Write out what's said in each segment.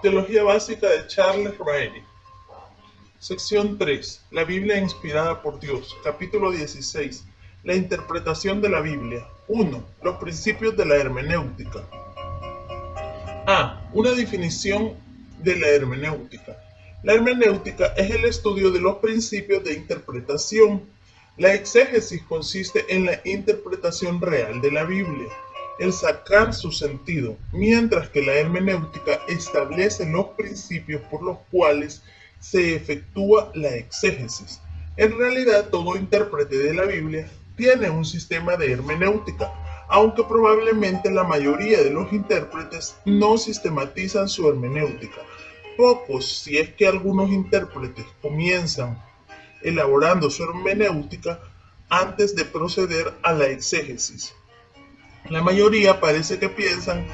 Teología básica de Charles Riley. Sección 3. La Biblia inspirada por Dios. Capítulo 16. La interpretación de la Biblia. 1. Los principios de la hermenéutica. A. Una definición de la hermenéutica. La hermenéutica es el estudio de los principios de interpretación. La exégesis consiste en la interpretación real de la Biblia, el sacar su sentido, mientras que la hermenéutica establece los principios por los cuales se efectúa la exégesis. En realidad, todo intérprete de la Biblia tiene un sistema de hermenéutica, aunque probablemente la mayoría de los intérpretes no sistematizan su hermenéutica. Pocos, si es que algunos intérpretes comienzan elaborando su hermenéutica antes de proceder a la exégesis. La mayoría parece que piensan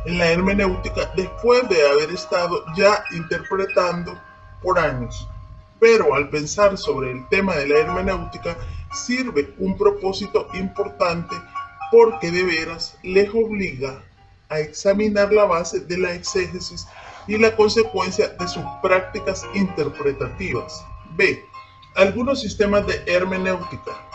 en la hermenéutica después de haber estado ya interpretando por años. Pero al pensar sobre el tema de la hermenéutica sirve un propósito importante porque de veras les obliga a examinar la base de la exégesis y la consecuencia de sus prácticas interpretativas. B. Algunos sistemas de hermenéutica.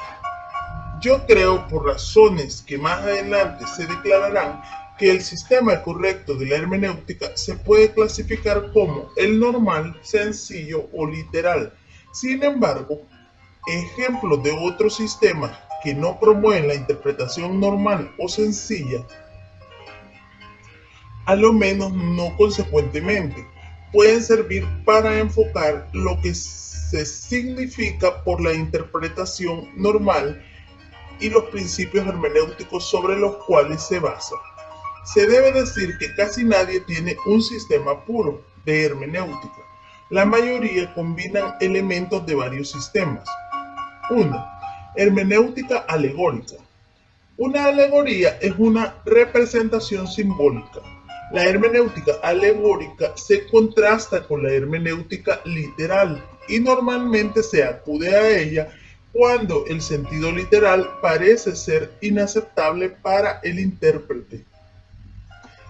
Yo creo, por razones que más adelante se declararán, que el sistema correcto de la hermenéutica se puede clasificar como el normal, sencillo o literal. Sin embargo, ejemplos de otros sistemas que no promueven la interpretación normal o sencilla, a lo menos no consecuentemente, pueden servir para enfocar lo que se significa por la interpretación normal y los principios hermenéuticos sobre los cuales se basa. Se debe decir que casi nadie tiene un sistema puro de hermenéutica. La mayoría combinan elementos de varios sistemas. 1. Hermenéutica alegórica. Una alegoría es una representación simbólica. La hermenéutica alegórica se contrasta con la hermenéutica literal y normalmente se acude a ella cuando el sentido literal parece ser inaceptable para el intérprete.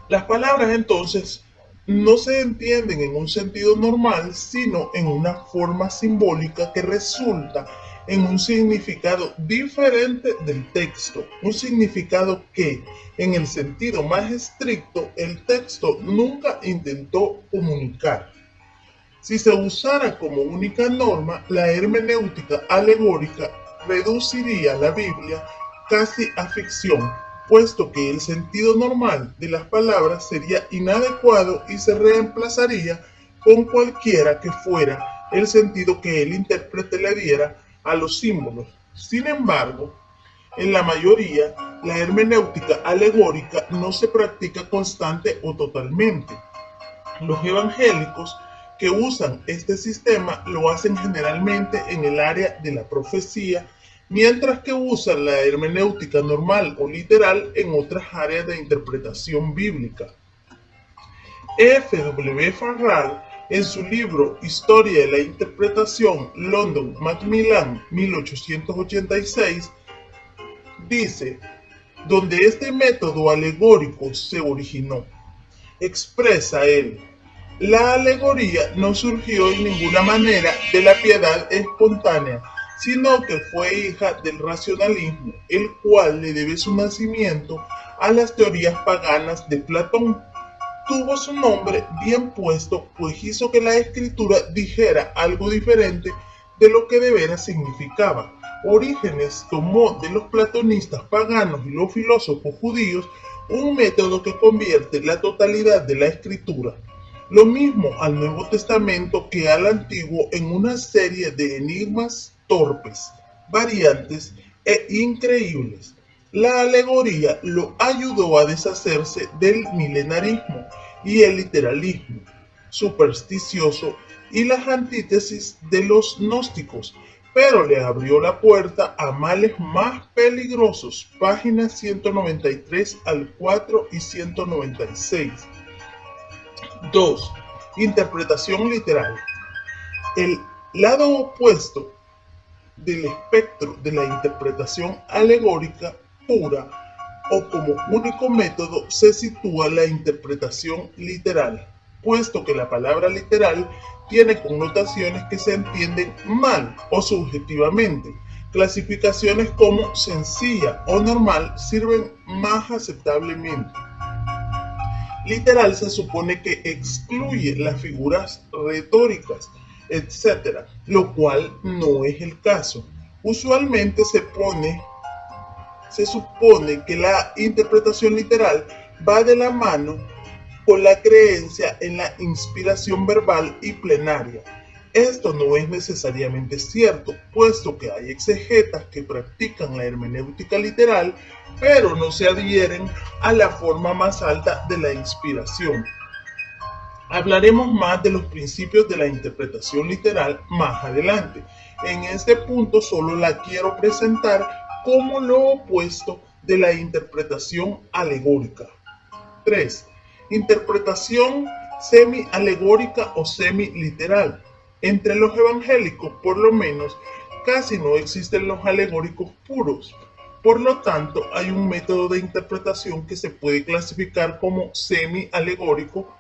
Las palabras entonces no se entienden en un sentido normal, sino en una forma simbólica que resulta en un significado diferente del texto, un significado que, en el sentido más estricto, el texto nunca intentó comunicar. Si se usara como única norma, la hermenéutica alegórica reduciría la Biblia casi a ficción, puesto que el sentido normal de las palabras sería inadecuado y se reemplazaría con cualquiera que fuera el sentido que el intérprete le diera a los símbolos. Sin embargo, en la mayoría, la hermenéutica alegórica no se practica constante o totalmente. Los evangélicos que usan este sistema lo hacen generalmente en el área de la profecía, mientras que usan la hermenéutica normal o literal en otras áreas de interpretación bíblica. F. W. Farrar, en su libro Historia de la Interpretación, London, Macmillan, 1886, dice, donde este método alegórico se originó. Expresa él, la alegoría no surgió en ninguna manera de la piedad espontánea, sino que fue hija del racionalismo, el cual le debe su nacimiento a las teorías paganas de Platón. Tuvo su nombre bien puesto, pues hizo que la escritura dijera algo diferente de lo que de veras significaba. Orígenes tomó de los platonistas paganos y los filósofos judíos un método que convierte la totalidad de la escritura, lo mismo al Nuevo Testamento que al Antiguo, en una serie de enigmas torpes, variantes e increíbles. La alegoría lo ayudó a deshacerse del milenarismo y el literalismo supersticioso y las antítesis de los gnósticos, pero le abrió la puerta a males más peligrosos. Páginas 193 al 4 y 196. 2. Interpretación literal. El lado opuesto del espectro de la interpretación alegórica pura o como único método se sitúa la interpretación literal. puesto que la palabra literal tiene connotaciones que se entienden mal o subjetivamente. Clasificaciones como sencilla o normal sirven más aceptablemente. Literal se supone que excluye las figuras retóricas, etc., lo cual no es el caso. Usualmente se supone que la interpretación literal va de la mano con la creencia en la inspiración verbal y plenaria. Esto no es necesariamente cierto, puesto que hay exegetas que practican la hermenéutica literal, pero no se adhieren a la forma más alta de la inspiración. Hablaremos más de los principios de la interpretación literal más adelante. En este punto solo la quiero presentar como lo opuesto de la interpretación alegórica. 3. Interpretación semi-alegórica o semi-literal. Entre los evangélicos, por lo menos, casi no existen los alegóricos puros. Por lo tanto, hay un método de interpretación que se puede clasificar como semi-alegórico.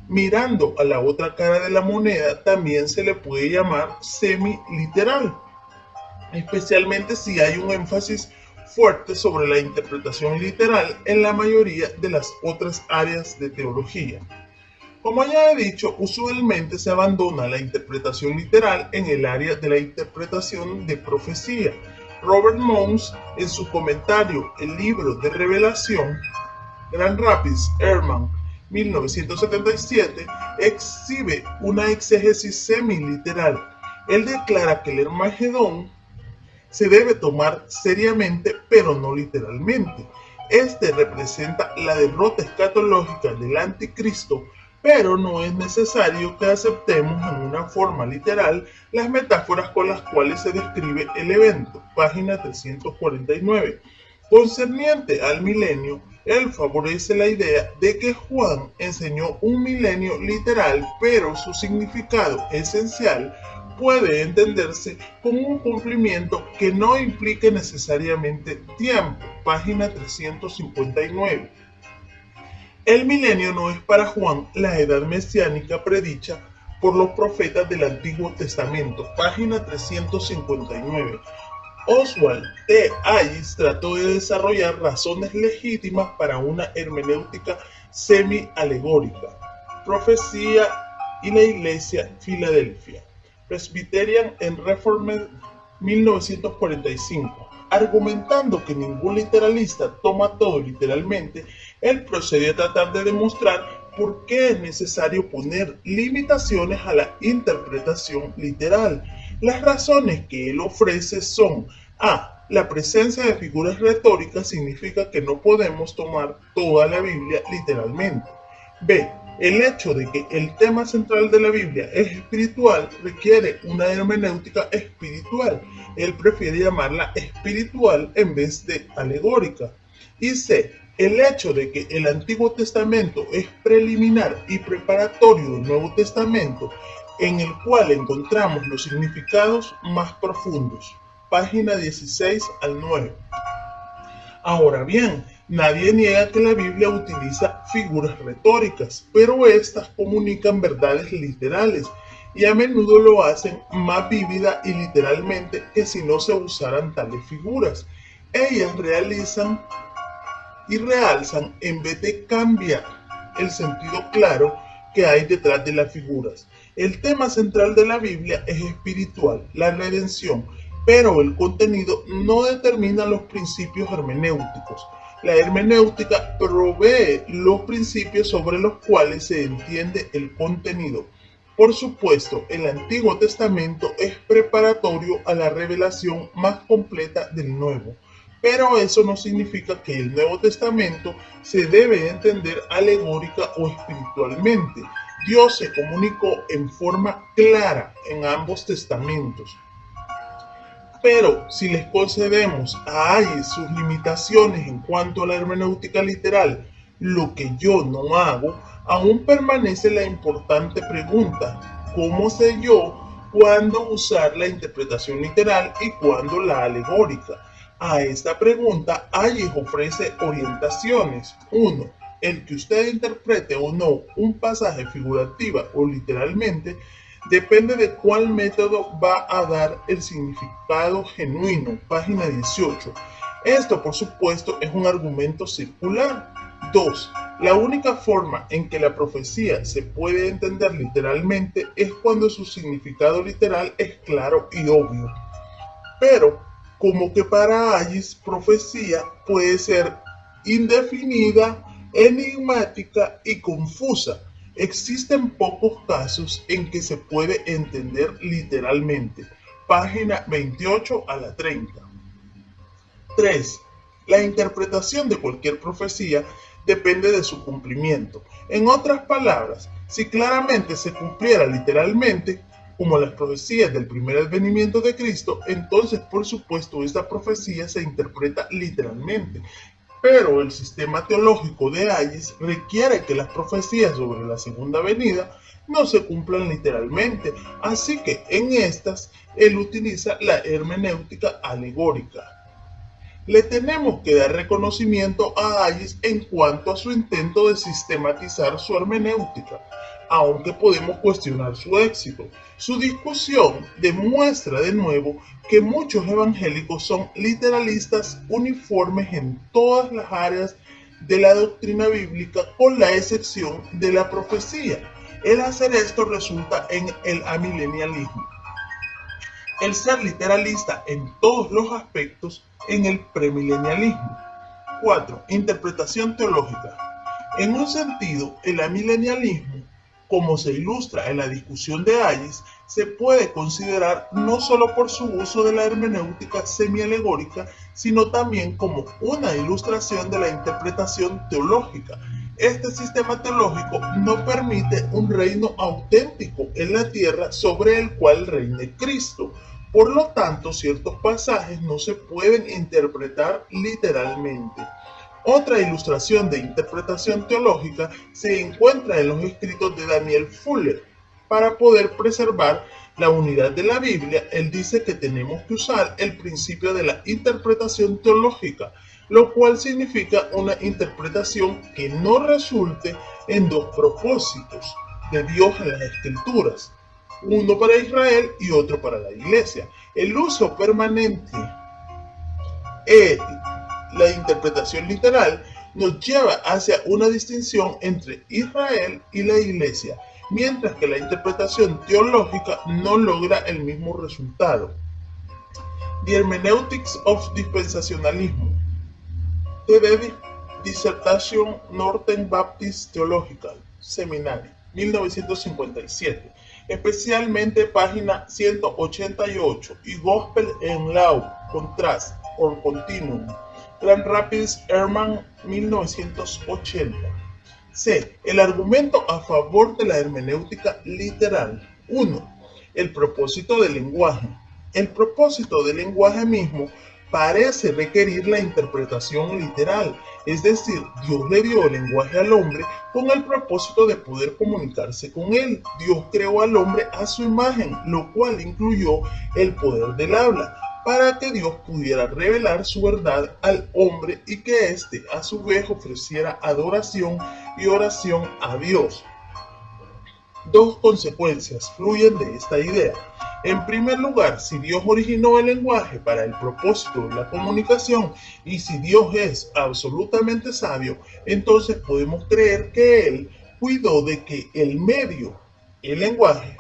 Mirando a la otra cara de la moneda, también se le puede llamar semi-literal, especialmente si hay un énfasis fuerte sobre la interpretación literal en la mayoría de las otras áreas de teología. Como ya he dicho, usualmente se abandona la interpretación literal en el área de la interpretación de profecía. Robert Mounce, en su comentario El libro de Revelación, Grand Rapids, Ehrman, 1977, exhibe una exégesis semi-literal. Él declara que el Hermagedón se debe tomar seriamente, pero no literalmente. Este representa la derrota escatológica del anticristo, pero no es necesario que aceptemos en una forma literal las metáforas con las cuales se describe el evento. Página 349. Concerniente al milenio, él favorece la idea de que Juan enseñó un milenio literal, pero su significado esencial puede entenderse como un cumplimiento que no implique necesariamente tiempo. Página 359. El milenio no es para Juan la edad mesiánica predicha por los profetas del Antiguo Testamento. Página 359. Oswald T. Hayes trató de desarrollar razones legítimas para una hermenéutica semi-alegórica. Profecía y la Iglesia, Filadelfia. Presbyterian and Reformed, 1945. Argumentando que ningún literalista toma todo literalmente, él procede a tratar de demostrar por qué es necesario poner limitaciones a la interpretación literal. Las razones que él ofrece son: A. La presencia de figuras retóricas significa que no podemos tomar toda la Biblia literalmente. B. El hecho de que el tema central de la Biblia es espiritual requiere una hermenéutica espiritual. Él prefiere llamarla espiritual en vez de alegórica. Y C. El hecho de que el Antiguo Testamento es preliminar y preparatorio del Nuevo Testamento, en el cual encontramos los significados más profundos. Página 16 al 9. Ahora bien, nadie niega que la Biblia utiliza figuras retóricas, pero estas comunican verdades literales y a menudo lo hacen más vívida y literalmente que si no se usaran tales figuras. Ellas realizan y realzan en vez de cambiar el sentido claro que hay detrás de las figuras. El tema central de la Biblia es espiritual, la redención, pero el contenido no determina los principios hermenéuticos. La hermenéutica provee los principios sobre los cuales se entiende el contenido. Por supuesto, el Antiguo Testamento es preparatorio a la revelación más completa del Nuevo, pero eso no significa que el Nuevo Testamento se debe entender alegórica o espiritualmente. Dios se comunicó en forma clara en ambos testamentos. Pero si les concedemos a Hayes sus limitaciones en cuanto a la hermenéutica literal, lo que yo no hago, aún permanece la importante pregunta: ¿cómo sé yo cuándo usar la interpretación literal y cuándo la alegórica? A esta pregunta Hayes ofrece orientaciones. 1. el que usted interprete o no un pasaje figurativa o literalmente depende de cuál método va a dar el significado genuino. Página 18. Esto, por supuesto, es un argumento circular. 2. La única forma en que la profecía se puede entender literalmente es cuando su significado literal es claro y obvio. Pero, como que para Hayes, profecía puede ser indefinida, enigmática y confusa. Existen pocos casos en que se puede entender literalmente. Página 28 a la 30. 3. La interpretación de cualquier profecía depende de su cumplimiento. En otras palabras, si claramente se cumpliera literalmente, como las profecías del primer advenimiento de Cristo, entonces por supuesto esta profecía se interpreta literalmente. Pero el sistema teológico de Hayes requiere que las profecías sobre la segunda venida no se cumplan literalmente, así que en estas él utiliza la hermenéutica alegórica. Le tenemos que dar reconocimiento a Hayes en cuanto a su intento de sistematizar su hermenéutica, aunque podemos cuestionar su éxito. Su discusión demuestra de nuevo que muchos evangélicos son literalistas uniformes en todas las áreas de la doctrina bíblica, con la excepción de la profecía. El hacer esto resulta en el amilenialismo. El ser literalista en todos los aspectos en el premilenialismo. 4. Interpretación teológica. En un sentido, el amilenialismo, como se ilustra en la discusión de Hayes, se puede considerar no solo por su uso de la hermenéutica semialegórica, sino también como una ilustración de la interpretación teológica. Este sistema teológico no permite un reino auténtico en la tierra sobre el cual reine Cristo. Por lo tanto, ciertos pasajes no se pueden interpretar literalmente. Otra ilustración de interpretación teológica se encuentra en los escritos de Daniel Fuller. Para poder preservar la unidad de la Biblia, él dice que tenemos que usar el principio de la interpretación teológica, lo cual significa una interpretación que no resulte en dos propósitos de Dios en las Escrituras, uno para Israel y otro para la iglesia. El uso permanente la interpretación literal nos lleva hacia una distinción entre Israel y la iglesia, mientras que la interpretación teológica no logra el mismo resultado. The Hermeneutics of Dispensationalism. TD Dissertation Northern Baptist Theological Seminary, 1957. Especialmente página 188 y Gospel and Law, Contrast or Continuum, Grand Rapids, Herman, 1980. C. El argumento a favor de la hermenéutica literal. 1. El propósito del lenguaje. El propósito del lenguaje mismo parece requerir la interpretación literal, es decir, Dios le dio el lenguaje al hombre con el propósito de poder comunicarse con él. Dios creó al hombre a su imagen, lo cual incluyó el poder del habla, para que Dios pudiera revelar su verdad al hombre y que éste a su vez ofreciera adoración y oración a Dios. Dos consecuencias fluyen de esta idea. En primer lugar, si Dios originó el lenguaje para el propósito de la comunicación y si Dios es absolutamente sabio, entonces podemos creer que Él cuidó de que el medio, el lenguaje,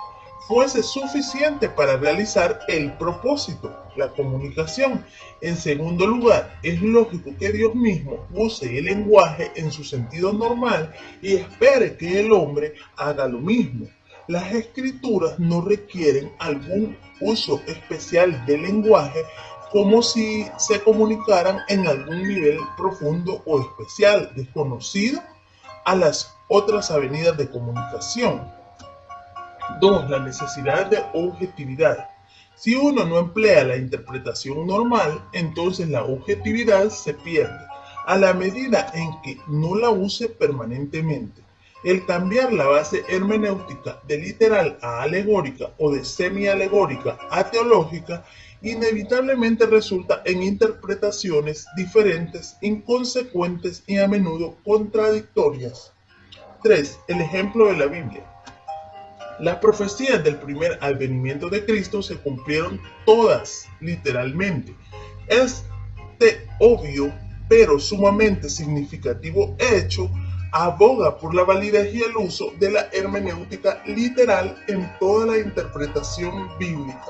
fuese suficiente para realizar el propósito, la comunicación. En segundo lugar, es lógico que Dios mismo use el lenguaje en su sentido normal y espere que el hombre haga lo mismo. Las escrituras no requieren algún uso especial del lenguaje como si se comunicaran en algún nivel profundo o especial, desconocido a las otras avenidas de comunicación. 2. La necesidad de objetividad. Si uno no emplea la interpretación normal, entonces la objetividad se pierde, a la medida en que no la use permanentemente. El cambiar la base hermenéutica de literal a alegórica o de semi-alegórica a teológica inevitablemente resulta en interpretaciones diferentes, inconsecuentes y a menudo contradictorias. 3. El ejemplo de la Biblia. Las profecías del primer advenimiento de Cristo se cumplieron todas, literalmente. Este obvio, pero sumamente significativo hecho, aboga por la validez y el uso de la hermenéutica literal en toda la interpretación bíblica.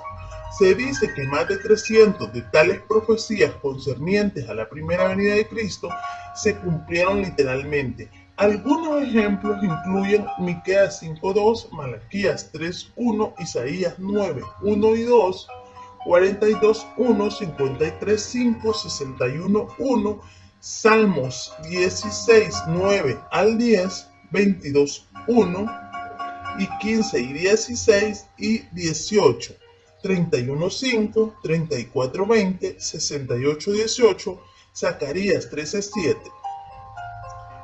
Se dice que más de 300 de tales profecías concernientes a la primera venida de Cristo se cumplieron literalmente. Algunos ejemplos incluyen Miqueas 5:2, Malaquías 3:1, Isaías 9:1 y 2, 42:1, 53:5, 61:1, Salmos 16:9 al 10, 22:1 y 15 y 16 y 18, 31:5, 34:20, 68:18, Zacarías 13:7.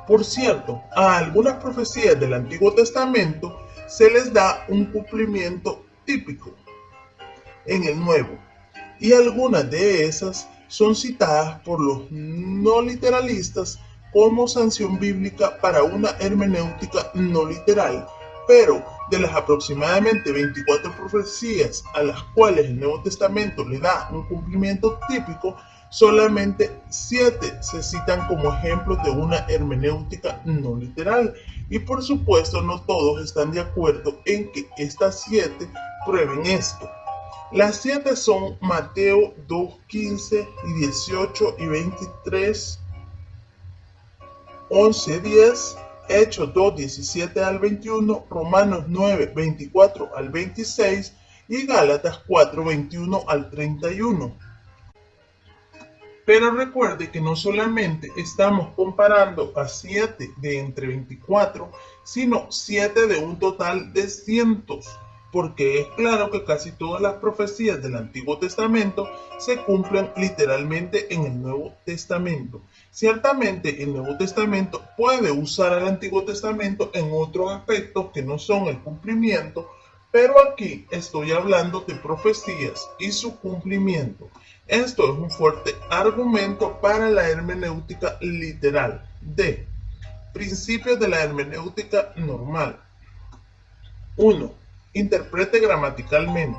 Por cierto, a algunas profecías del Antiguo Testamento se les da un cumplimiento típico en el Nuevo, y algunas de esas son citadas por los no literalistas como sanción bíblica para una hermenéutica no literal, pero de las aproximadamente 24 profecías a las cuales el Nuevo Testamento le da un cumplimiento típico, solamente 7 se citan como ejemplos de una hermenéutica no literal, y por supuesto no todos están de acuerdo en que estas 7 prueben esto. Las 7 son Mateo 2:15 y 18 y 23, 11:10, Hechos 2:17 al 21, Romanos 9:24 al 26 y Gálatas 4:21 al 31. Pero recuerde que no solamente estamos comparando a 7 de entre 24, sino 7 de un total de cientos, porque es claro que casi todas las profecías del Antiguo Testamento se cumplen literalmente en el Nuevo Testamento. Ciertamente el Nuevo Testamento puede usar al Antiguo Testamento en otros aspectos que no son el cumplimiento, pero aquí estoy hablando de profecías y su cumplimiento. Esto es un fuerte argumento para la hermenéutica literal. D. Principios de la hermenéutica normal. 1. Interprete gramaticalmente.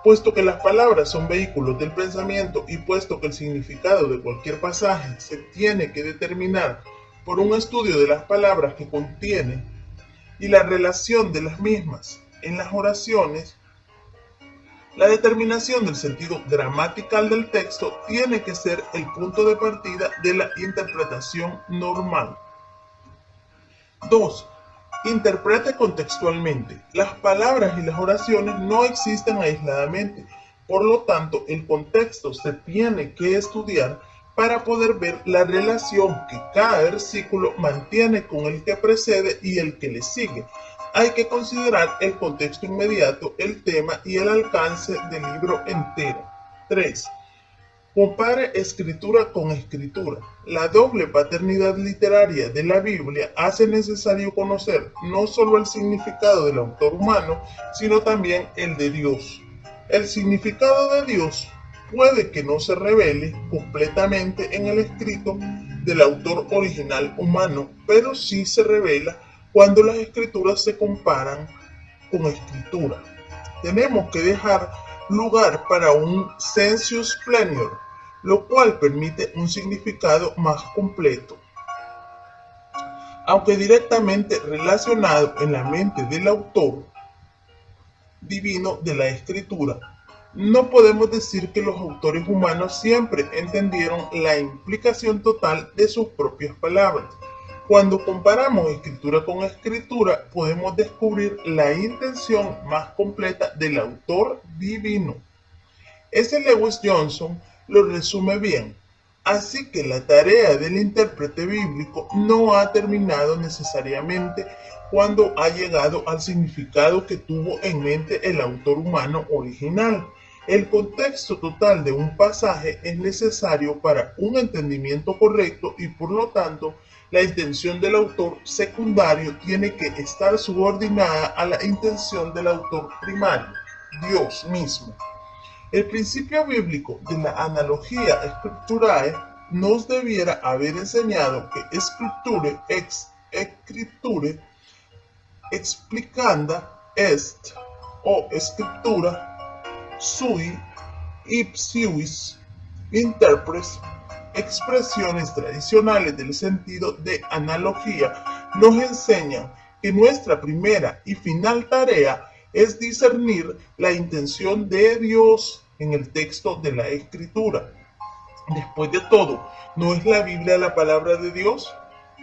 Puesto que las palabras son vehículos del pensamiento y puesto que el significado de cualquier pasaje se tiene que determinar por un estudio de las palabras que contiene y la relación de las mismas en las oraciones, la determinación del sentido gramatical del texto tiene que ser el punto de partida de la interpretación normal. 2. Interprete contextualmente. Las palabras y las oraciones no existen aisladamente, por lo tanto el contexto se tiene que estudiar para poder ver la relación que cada versículo mantiene con el que precede y el que le sigue. Hay que considerar el contexto inmediato, el tema y el alcance del libro entero. 3. Compare escritura con escritura. La doble paternidad literaria de la Biblia hace necesario conocer no solo el significado del autor humano, sino también el de Dios. El significado de Dios puede que no se revele completamente en el escrito del autor original humano, pero sí se revela cuando las escrituras se comparan con escritura. Tenemos que dejar lugar para un sensus plenior, lo cual permite un significado más completo, aunque directamente relacionado en la mente del autor divino de la escritura. No podemos decir que los autores humanos siempre entendieron la implicación total de sus propias palabras. Cuando comparamos escritura con escritura, podemos descubrir la intención más completa del autor divino. S. Lewis Johnson lo resume bien. Así que la tarea del intérprete bíblico no ha terminado necesariamente cuando ha llegado al significado que tuvo en mente el autor humano original. El contexto total de un pasaje es necesario para un entendimiento correcto y por lo tanto la intención del autor secundario tiene que estar subordinada a la intención del autor primario, Dios mismo. El principio bíblico de la analogía scripturae nos debiera haber enseñado que scripture ex scripture explicanda est, o escritura sui ipsius interpres. Expresiones tradicionales del sentido de analogía nos enseñan que nuestra primera y final tarea es discernir la intención de Dios en el texto de la Escritura. Después de todo, ¿no es la Biblia la palabra de Dios?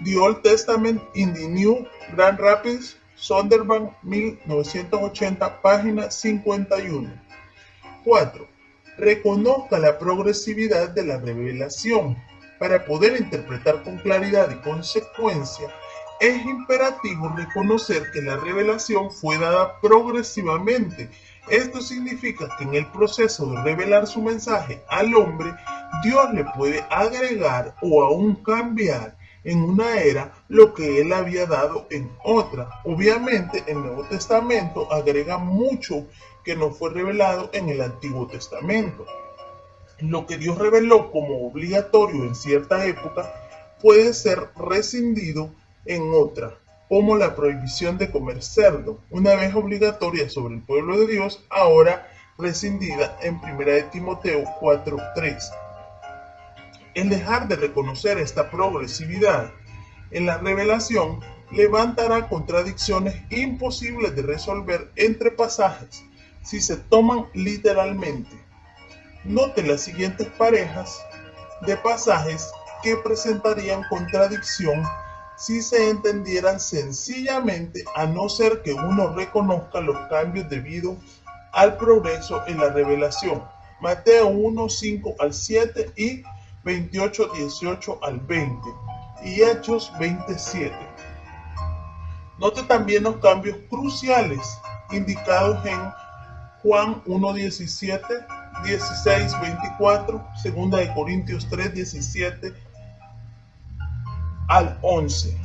The Old Testament in the New, Grand Rapids, Sonderbank, 1980, página 51. 4. Reconozca la progresividad de la revelación. Para poder interpretar con claridad y consecuencia, es imperativo reconocer que la revelación fue dada progresivamente. Esto significa que en el proceso de revelar su mensaje al hombre, Dios le puede agregar o aún cambiar en una era lo que él había dado en otra. Obviamente, el Nuevo Testamento agrega mucho que no fue revelado en el Antiguo Testamento. Lo que Dios reveló como obligatorio en cierta época puede ser rescindido en otra, como la prohibición de comer cerdo, una vez obligatoria sobre el pueblo de Dios, ahora rescindida en 1 Timoteo 4:3. El dejar de reconocer esta progresividad en la revelación levantará contradicciones imposibles de resolver entre pasajes si se toman literalmente. Note las siguientes parejas de pasajes que presentarían contradicción si se entendieran sencillamente, a no ser que uno reconozca los cambios debido al progreso en la revelación. Mateo 1, 5 al 7 y 28, 18 al 20 y Hechos 27. Note también los cambios cruciales indicados en Juan 1, 17, 16, 24, 2 Corintios 3, 17 al 11.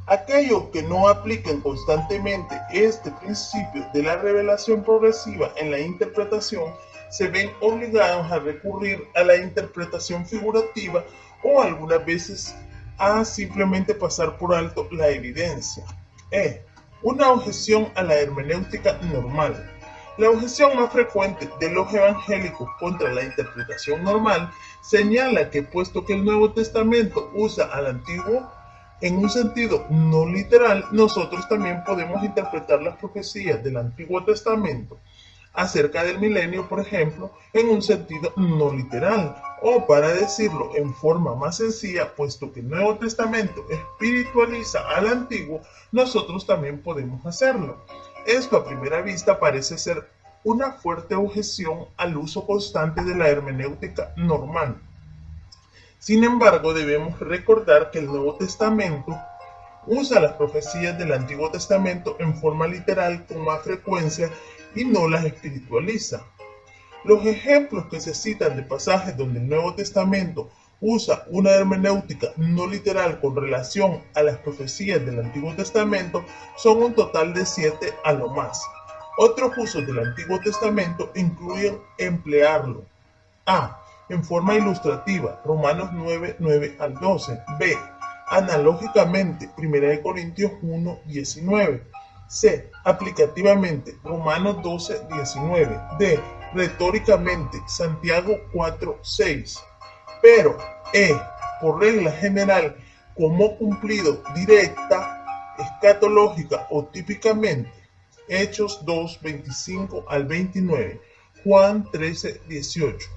Aquellos que no apliquen constantemente este principio de la revelación progresiva en la interpretación se ven obligados a recurrir a la interpretación figurativa o algunas veces a simplemente pasar por alto la evidencia. Una objeción a la hermenéutica normal. La objeción más frecuente de los evangélicos contra la interpretación normal señala que puesto que el Nuevo Testamento usa al Antiguo en un sentido no literal, nosotros también podemos interpretar las profecías del Antiguo Testamento acerca del milenio, por ejemplo, en un sentido no literal, o para decirlo en forma más sencilla, puesto que el Nuevo Testamento espiritualiza al Antiguo, nosotros también podemos hacerlo. Esto a primera vista parece ser una fuerte objeción al uso constante de la hermenéutica normal. Sin embargo, debemos recordar que el Nuevo Testamento usa las profecías del Antiguo Testamento en forma literal con más frecuencia y no las espiritualiza. Los ejemplos que se citan de pasajes donde el Nuevo Testamento usa una hermenéutica no literal con relación a las profecías del Antiguo Testamento son un total de 7 a lo más. Otros usos del Antiguo Testamento incluyen emplearlo: a. En forma ilustrativa, Romanos 9, 9 al 12. B. Analógicamente, 1 Corintios 1, 19. C. Aplicativamente, Romanos 12, 19. D. Retóricamente, Santiago 4, 6. Pero por regla general, como cumplido directa, escatológica o típicamente, Hechos 2, 25 al 29, Juan 13, 18.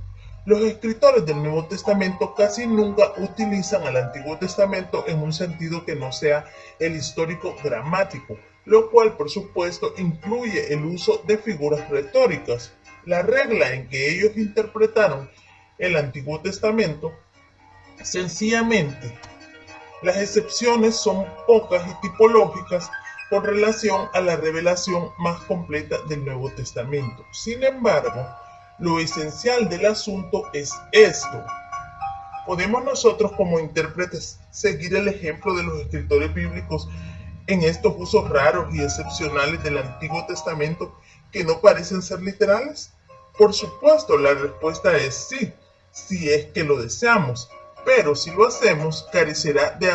Los escritores del Nuevo Testamento casi nunca utilizan al Antiguo Testamento en un sentido que no sea el histórico gramático, lo cual por supuesto incluye el uso de figuras retóricas. La regla en que ellos interpretaron el Antiguo Testamento, sencillamente, las excepciones son pocas y tipológicas con relación a la revelación más completa del Nuevo Testamento. Sin embargo, lo esencial del asunto es esto. ¿Podemos nosotros como intérpretes seguir el ejemplo de los escritores bíblicos en estos usos raros y excepcionales del Antiguo Testamento que no parecen ser literales? Por supuesto, la respuesta es sí, si es que lo deseamos, pero si lo hacemos, carecerá de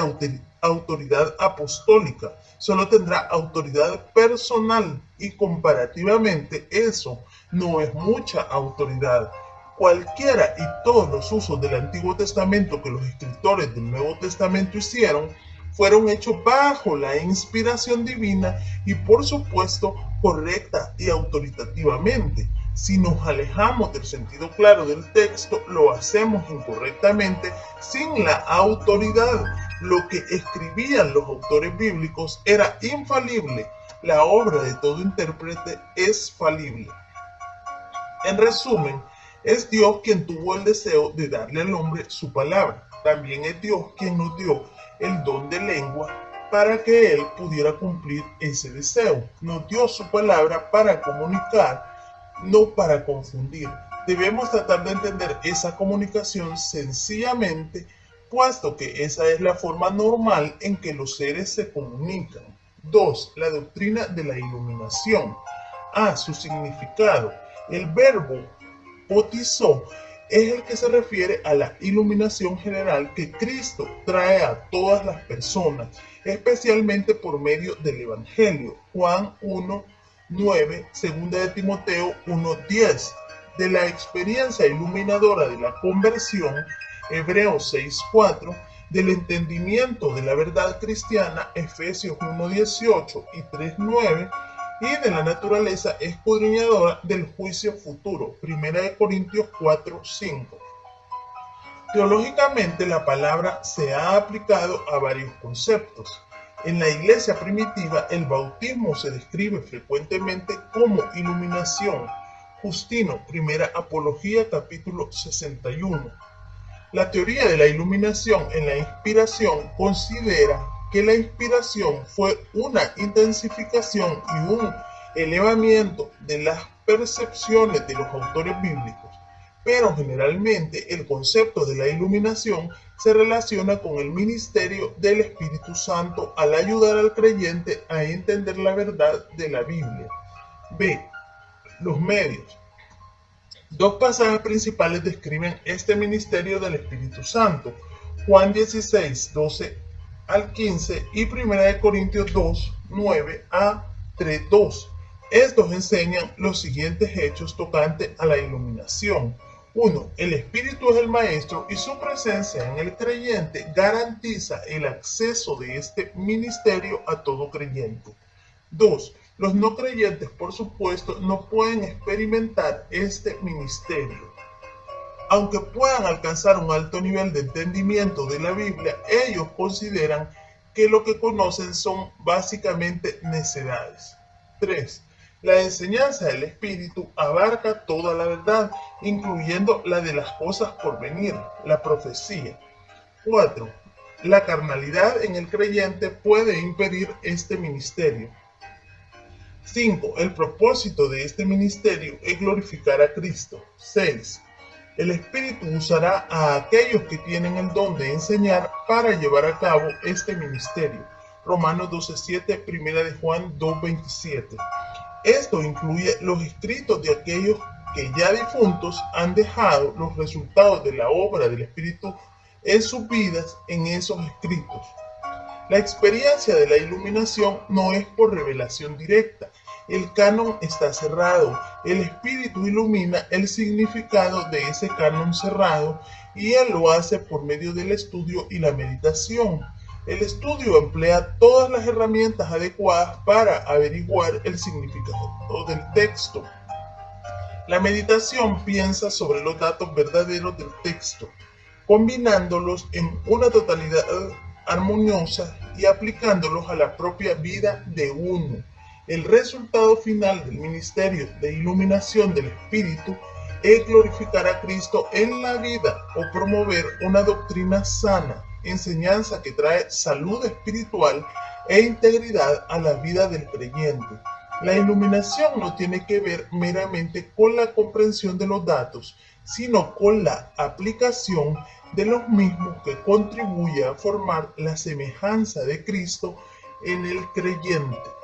autoridad apostólica, solo tendrá autoridad personal y comparativamente eso no es mucha autoridad. Cualquiera y todos los usos del Antiguo Testamento que los escritores del Nuevo Testamento hicieron fueron hechos bajo la inspiración divina y por supuesto correcta y autoritativamente. Si nos alejamos del sentido claro del texto, lo hacemos incorrectamente sin la autoridad. Lo que escribían los autores bíblicos era infalible. La obra de todo intérprete es falible. En resumen, es Dios quien tuvo el deseo de darle al hombre su palabra. También es Dios quien nos dio el don de lengua para que él pudiera cumplir ese deseo. Nos dio su palabra para comunicar, no para confundir. Debemos tratar de entender esa comunicación sencillamente, puesto que esa es la forma normal en que los seres se comunican. 2. La doctrina de la iluminación. A. Su significado. El verbo potizó es el que se refiere a la iluminación general que Cristo trae a todas las personas, especialmente por medio del Evangelio. Juan 1:9, 2 de Timoteo 1:10. De la experiencia iluminadora de la conversión, Hebreos 6:4, del entendimiento de la verdad cristiana, Efesios 1:18 y 3:9, y de la naturaleza escudriñadora del juicio futuro, 1 Corintios 4:5. Teológicamente, la palabra se ha aplicado a varios conceptos. En la iglesia primitiva, el bautismo se describe frecuentemente como iluminación. Justino, Primera Apología, capítulo 61. La teoría de la iluminación en la inspiración considera que la inspiración fue una intensificación y un elevamiento de las percepciones de los autores bíblicos, pero generalmente el concepto de la iluminación se relaciona con el ministerio del Espíritu Santo al ayudar al creyente a entender la verdad de la Biblia. B. Los medios. Dos pasajes principales describen este ministerio del Espíritu Santo: Juan 16, 12 al 15 y 1 Corintios 2, 9 a 3, 2. Estos enseñan los siguientes hechos tocantes a la iluminación. 1. El Espíritu es el Maestro y su presencia en el creyente garantiza el acceso de este ministerio a todo creyente. 2. Los no creyentes, por supuesto, no pueden experimentar este ministerio. Aunque puedan alcanzar un alto nivel de entendimiento de la Biblia, ellos consideran que lo que conocen son básicamente necedades. 3. La enseñanza del Espíritu abarca toda la verdad, incluyendo la de las cosas por venir, la profecía. 4. La carnalidad en el creyente puede impedir este ministerio. 5. El propósito de este ministerio es glorificar a Cristo. 6. El Espíritu usará a aquellos que tienen el don de enseñar para llevar a cabo este ministerio. Romanos 12:7, 1 de Juan 2:27. Esto incluye los escritos de aquellos que ya difuntos han dejado los resultados de la obra del Espíritu en sus vidas en esos escritos. La experiencia de la iluminación no es por revelación directa. El canon está cerrado. El Espíritu ilumina el significado de ese canon cerrado y él lo hace por medio del estudio y la meditación. El estudio emplea todas las herramientas adecuadas para averiguar el significado del texto. La meditación piensa sobre los datos verdaderos del texto, combinándolos en una totalidad armoniosa y aplicándolos a la propia vida de uno. El resultado final del ministerio de iluminación del Espíritu es glorificar a Cristo en la vida o promover una doctrina sana, enseñanza que trae salud espiritual e integridad a la vida del creyente. La iluminación no tiene que ver meramente con la comprensión de los datos, sino con la aplicación de los mismos que contribuye a formar la semejanza de Cristo en el creyente.